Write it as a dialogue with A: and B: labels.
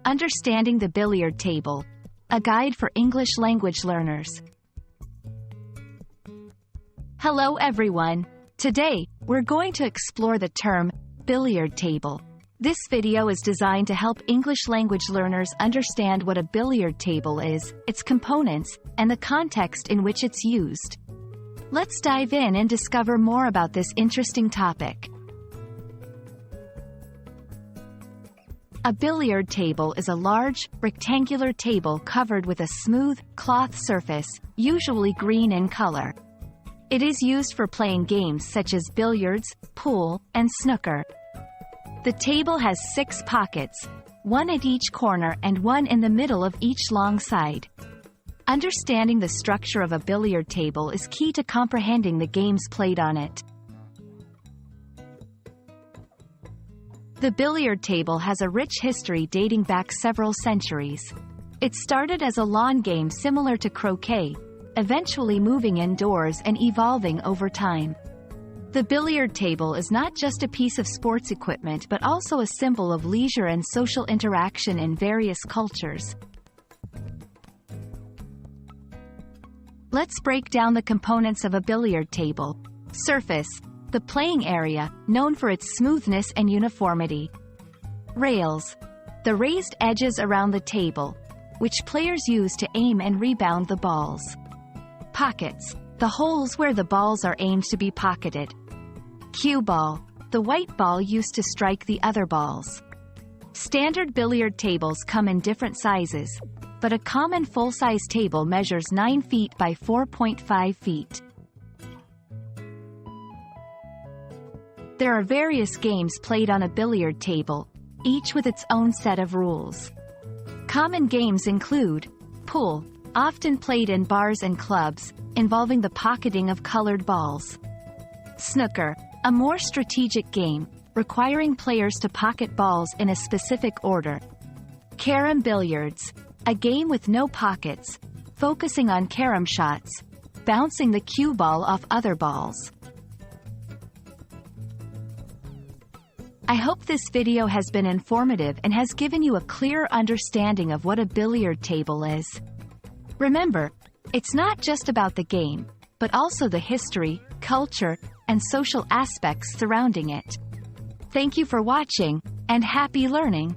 A: Understanding the Billiard Table, a guide for English language learners. Hello everyone. Today, we're going to explore the term billiard table. This video is designed to help English language learners understand what a billiard table is, its components, and the context in which it's used. Let's dive in and discover more about this interesting topic. A billiard table is a large, rectangular table covered with a smooth, cloth surface, usually green in color. It is used for playing games such as billiards, pool, and snooker. The table has 6 pockets, one at each corner and one in the middle of each long side. Understanding the structure of a billiard table is key to comprehending the games played on it. The billiard table has a rich history dating back several centuries. It started as a lawn game similar to croquet, eventually moving indoors and evolving over time. The billiard table is not just a piece of sports equipment but also a symbol of leisure and social interaction in various cultures. Let's break down the components of a billiard table. Surface: the playing area, known for its smoothness and uniformity. Rails: the raised edges around the table, which players use to aim and rebound the balls. Pockets: the holes where the balls are aimed to be pocketed. Cue ball: the white ball used to strike the other balls. Standard billiard tables come in different sizes, but a common full-size table measures 9 feet by 4.5 feet. There are various games played on a billiard table, each with its own set of rules. Common games include pool, often played in bars and clubs, involving the pocketing of colored balls. Snooker, a more strategic game, requiring players to pocket balls in a specific order. Carom billiards, a game with no pockets, focusing on carom shots, bouncing the cue ball off other balls. I hope this video has been informative and has given you a clearer understanding of what a billiard table is. Remember, it's not just about the game, but also the history, culture, and social aspects surrounding it. Thank you for watching, and happy learning!